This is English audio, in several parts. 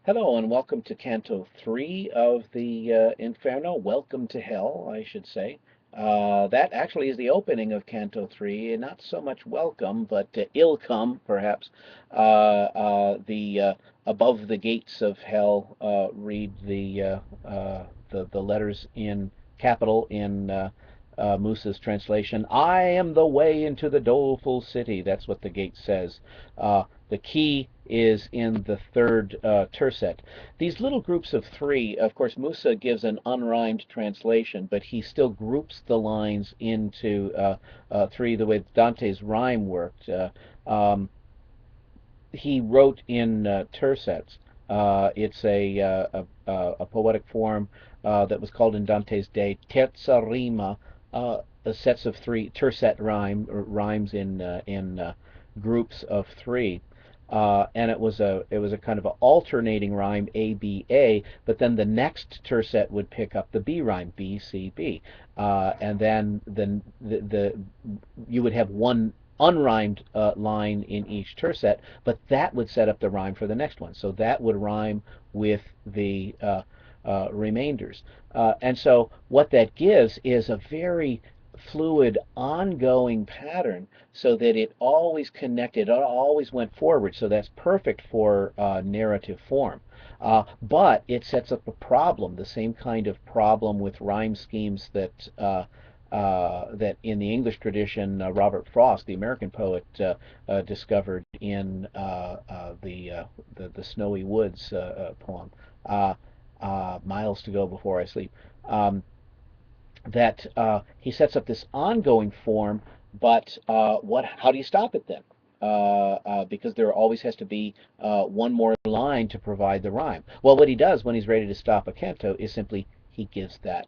Hello and welcome to Canto 3 of the Inferno. Welcome to Hell, I should say. That actually is the opening of Canto 3. Not so much welcome, but ill come, perhaps. The Above the gates of hell read the letters in capital in Musa's translation. I am the way into the doleful city. That's what the gate says. The key is in the third tercet. These little groups of three, of course, Musa gives an unrhymed translation, but he still groups the lines into three the way Dante's rhyme worked. He wrote in tercets. It's a poetic form that was called in Dante's day terza rima, sets of three, tercet rhymes in groups of three. And it was a kind of an alternating rhyme A B A, but then the next tercet would pick up the B rhyme B C B, and then the you would have one unrhymed line in each tercet, but that would set up the rhyme for the next one. So that would rhyme with the remainders. And so what that gives is a very fluid, ongoing pattern so that it always connected, it always went forward. So that's perfect for narrative form. But it sets up a problem, the same kind of problem with rhyme schemes that in the English tradition, Robert Frost, the American poet, discovered in the Snowy Woods poem, Miles to Go Before I Sleep. That he sets up this ongoing form, but how do you stop it then? Because there always has to be one more line to provide the rhyme. Well, what he does when he's ready to stop a canto is simply he gives that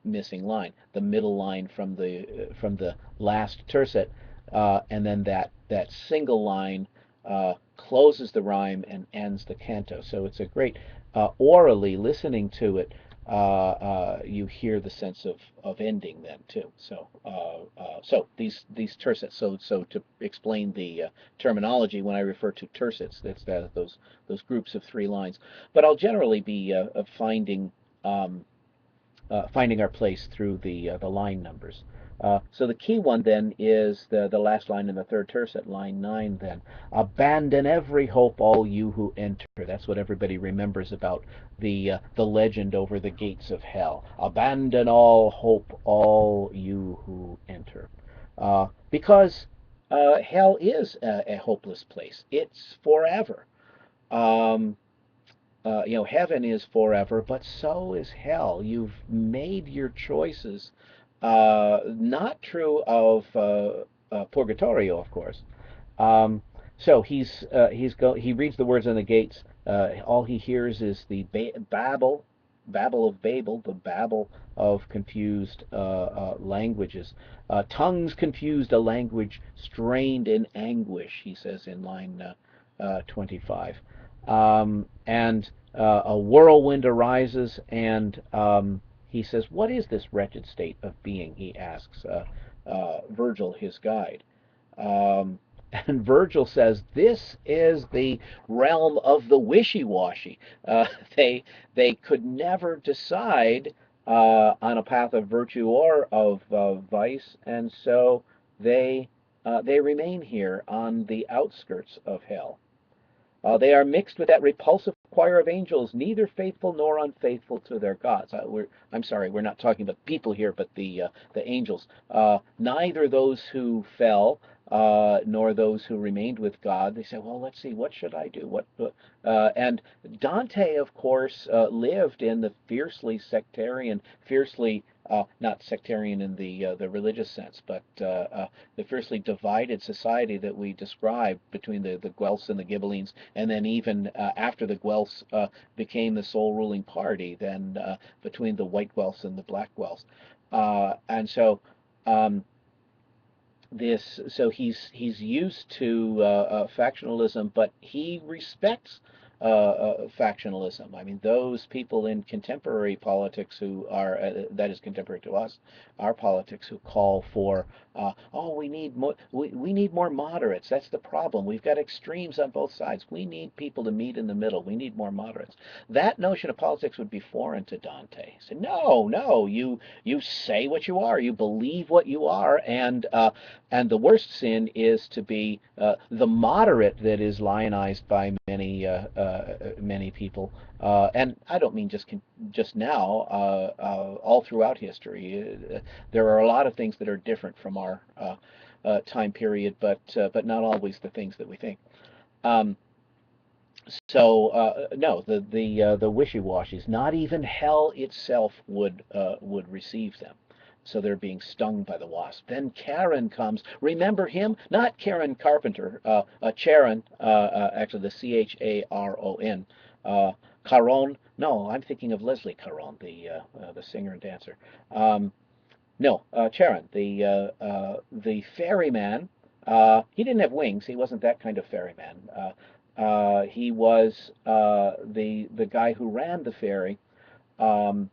missing line, the middle line from the last tercet, and then that single line closes the rhyme and ends the canto. So it's a great orally listening to it. You hear the sense of ending then too. So these tercets. So to explain the terminology, when I refer to tercets, that's those groups of three lines. But I'll generally be um, finding our place through the line numbers. So the key one then is the last line in the third tercet, line 9 then. Abandon every hope, all you who enter. That's what everybody remembers about the legend over the gates of hell. Abandon all hope, all you who enter. Because hell is a hopeless place. It's forever. Um, Heaven is forever, but so is hell. You've made your choices. Not true of Purgatorio, of course. Um, so he reads the words on the gates. All he hears is the babble of Babel, the babble of confused languages. Tongues confused, a language strained in anguish, he says in line 25. And a whirlwind arises, and he says, "What is this wretched state of being?" He asks Virgil, his guide. Um, and Virgil says, "This is the realm of the wishy-washy." Uh, they they could never decide on a path of virtue or of vice, and so they remain here on the outskirts of hell. They are mixed with that repulsive choir of angels, neither faithful nor unfaithful to their gods. I'm sorry, we're not talking about people here, but the angels. Neither those who fell nor those who remained with God. They say, well, let's see, what should I do? And Dante, of course, lived in the fiercely sectarian, fiercely not sectarian in the religious sense, but the fiercely divided society that we describe between the Guelphs and the Ghibellines, and then even after the Guelphs became the sole ruling party, then between the white Guelphs and the black Guelphs. And so um, so he's used to factionalism, but he respects factionalism. I mean, those people in contemporary politics who are, that is contemporary to us, our politics, who call for, oh, we need more moderates. That's the problem. We've got extremes on both sides. We need people to meet in the middle. We need more moderates. That notion of politics would be foreign to Dante. He said, no, no, you say what you are. You believe what you are, and the worst sin is to be the moderate that is lionized by many people. And I don't mean just now. All throughout history, there are a lot of things that are different from our time period, but not always the things that we think. Um, no, the wishy-washies, not even hell itself would receive them. So they're being stung by the wasp. Then Charon comes. Remember him? Not Charon Carpenter. Charon, actually the Charon. Caron. No, I'm thinking of Leslie Caron, the singer and dancer. Um, no, Charon, the ferryman. He didn't have wings. He wasn't that kind of ferryman. He was the guy who ran the ferry um,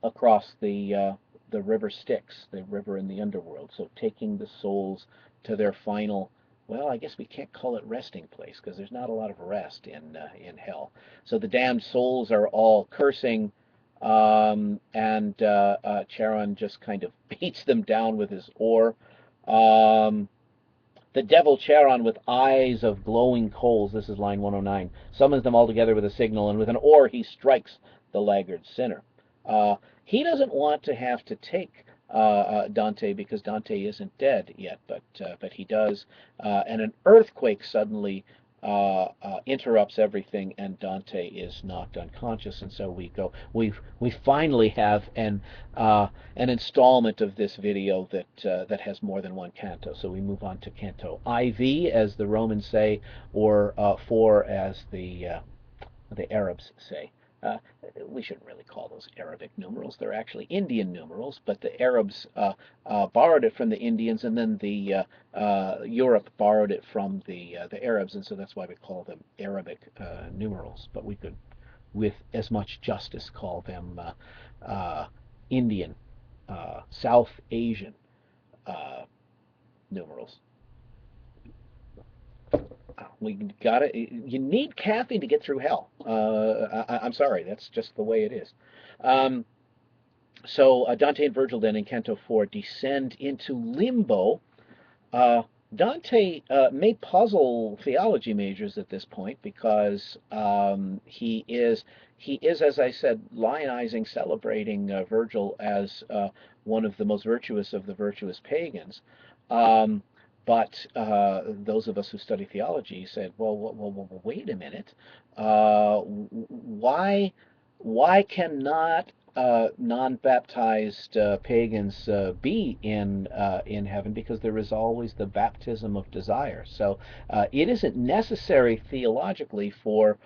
across the river Styx, the river in the underworld. So taking the souls to their final. Well, I guess we can't call it resting place because there's not a lot of rest in hell. So the damned souls are all cursing, and Charon just kind of beats them down with his oar. Um, the devil Charon, with eyes of glowing coals, this is line 109, summons them all together with a signal, and with an oar he strikes the laggard sinner. He doesn't want to have to take Dante because Dante isn't dead yet, but he does, and an earthquake suddenly interrupts everything, and Dante is knocked unconscious, and so we finally have an installment of this video that has more than one canto. So we move on to Canto IV, as the Romans say, or 4, as the Arabs say. Uh, we shouldn't really call those Arabic numerals. They're actually Indian numerals, but the Arabs borrowed it from the Indians, and then the Europe borrowed it from the Arabs, and so that's why we call them Arabic numerals. But we could, with as much justice, call them Indian, South Asian uh, numerals. We got it. You need caffeine to get through hell. I'm sorry, that's just the way it is. Um, so Dante and Virgil then in Canto 4 descend into limbo. uh, Dante may puzzle theology majors at this point because he is, as I said, lionizing, celebrating Virgil as one of the most virtuous of the virtuous pagans. Um, but those of us who study theology said, well, wait a minute. Why cannot non-baptized pagans be in heaven? Because there is always the baptism of desire. So it isn't necessary theologically for,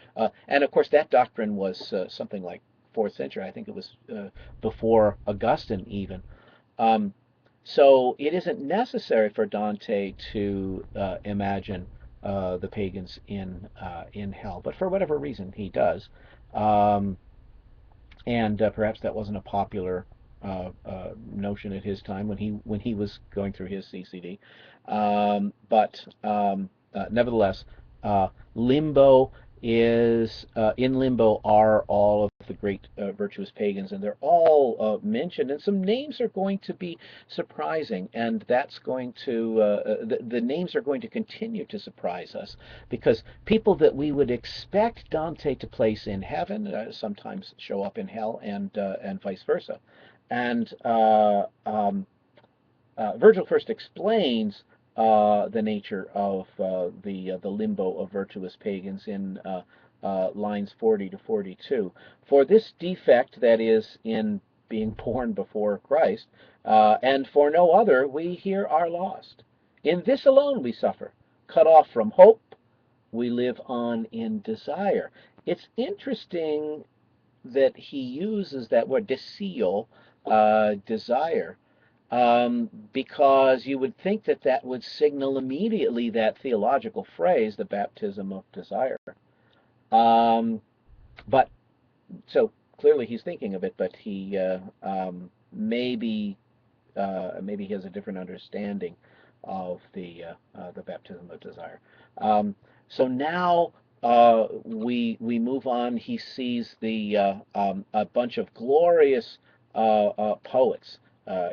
and of course that doctrine was something like 4th century. I think it was before Augustine even. Um, so it isn't necessary for Dante to imagine the pagans in hell, but for whatever reason he does. Um, and perhaps that wasn't a popular notion at his time when he was going through his CCD. But nevertheless, limbo is in limbo are all of the great virtuous pagans, and they're all mentioned. And some names are going to be surprising, and that's going to the names are going to continue to surprise us because people that we would expect Dante to place in heaven sometimes show up in hell, and vice versa. And Virgil first explains the nature of the limbo of virtuous pagans in lines 40 to 42. For this defect, that is, in being born before Christ, and for no other, we here are lost. In this alone we suffer, cut off from hope, we live on in desire. It's interesting that he uses that word desio, desire, because you would think that would signal immediately that theological phrase, the baptism of desire. Um, but so clearly he's thinking of it, but he maybe maybe he has a different understanding of the baptism of desire. Um, so now we move on. He sees a bunch of glorious poets.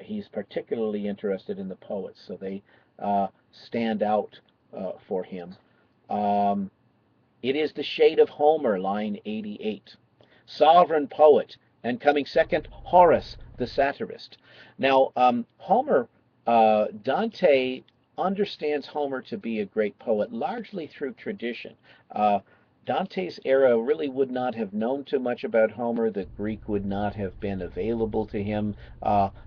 He's particularly interested in the poets, so they stand out for him. Um, it is the shade of Homer, line 88. Sovereign poet, and coming second, Horace, the satirist. Now, Homer, Dante understands Homer to be a great poet largely through tradition. Uh, Dante's era really would not have known too much about Homer. The Greek would not have been available to him.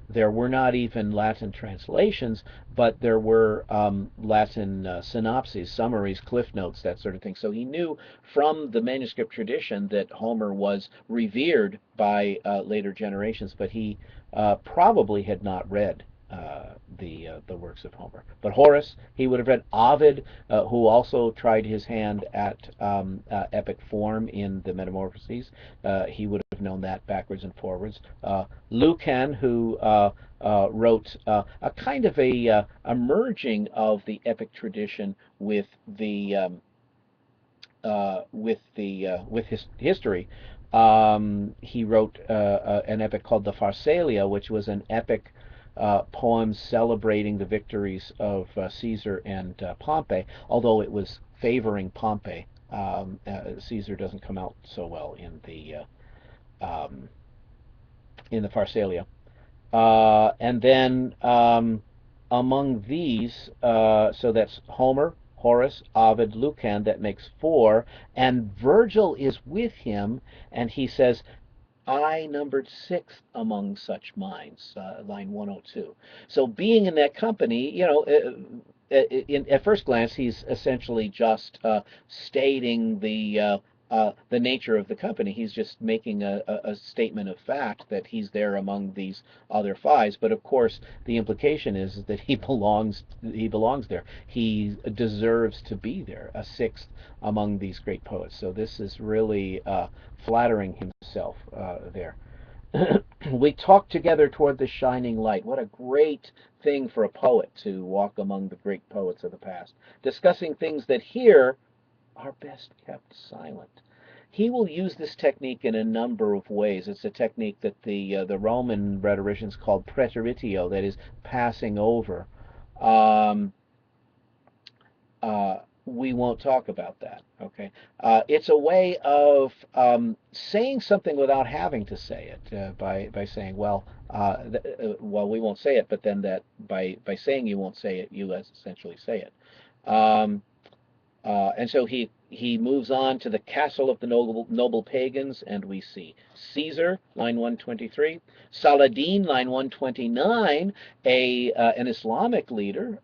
There were not even Latin translations, but there were Latin synopses, summaries, cliff notes, that sort of thing. So he knew from the manuscript tradition that Homer was revered by later generations, but he probably had not read the works of Homer. But Horace, he would have read. Ovid, who also tried his hand at epic form in the Metamorphoses, he would have known that backwards and forwards. Lucan, who wrote a kind of a merging of the epic tradition with his history. He wrote an epic called the Pharsalia, which was an epic poem celebrating the victories of Caesar and Pompey, although it was favoring Pompey. Caesar doesn't come out so well um, in the Pharsalia. And then among these, so that's Homer, Horace, Ovid, Lucan, that makes four, and Virgil is with him, and he says, I numbered sixth among such minds, line 102. So being in that company, at first glance, he's essentially just stating the nature of the company. He's just making a statement of fact that he's there among these other fives. But of course, the implication is that he belongs there. He deserves to be there, a sixth among these great poets. So this is really flattering himself there. We talk together toward the shining light. What a great thing for a poet to walk among the great poets of the past, discussing things that here are best kept silent. He will use this technique in a number of ways. It's a technique that the Roman rhetoricians called preteritio, that is, passing over. Um, we won't talk about that. Okay, it's a way of saying something without having to say it by saying, well, we won't say it, but then that by saying you won't say it, you essentially say it. Um, and so he moves on to the castle of the noble pagans, and we see Caesar, line 123, Saladin, line 129, an Islamic leader,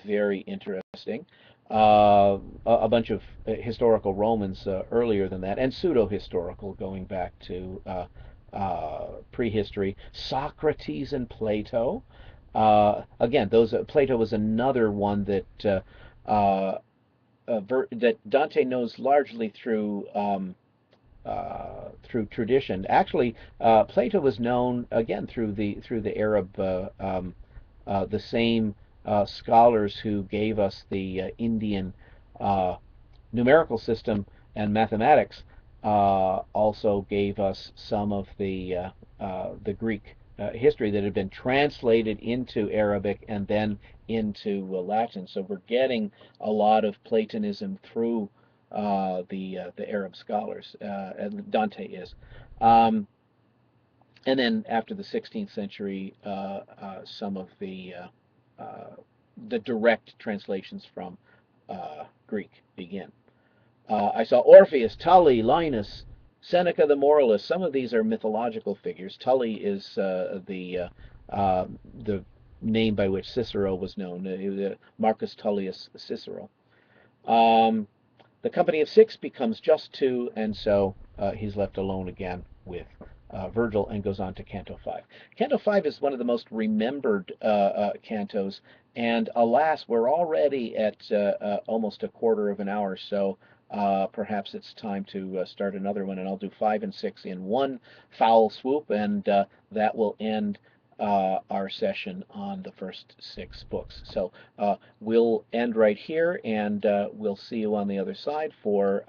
very interesting. A bunch of historical Romans earlier than that, and pseudo-historical going back to prehistory. Socrates and Plato. Again, Plato was another one that Dante knows largely through tradition. Actually, Plato was known again through the Arab, the same scholars who gave us the Indian uh, numerical system and mathematics also gave us some of the Greek history that had been translated into Arabic and then into Latin. So we're getting a lot of Platonism through the Arab scholars. Dante is. Um, and then after the 16th century, some of the direct translations from Greek begin. I saw Orpheus, Tully, Linus, Seneca the moralist. Some of these are mythological figures. Tully is the name by which Cicero was known, Marcus Tullius Cicero. Um, the company of six becomes just two, and so he's left alone again with Virgil and goes on to Canto 5. Canto 5 is one of the most remembered cantos, and alas, we're already at almost a quarter of an hour, so perhaps it's time to start another one, and I'll do 5 and 6 in one foul swoop, and that will end our session on the first 6 books. So we'll end right here, and we'll see you on the other side for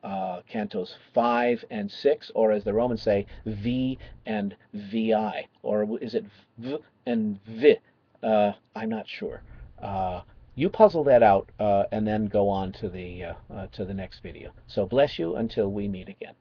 cantos 5 and 6, or as the Romans say, V and VI, or is it V and V? I'm not sure. You puzzle that out and then go on to the next video. So bless you until we meet again.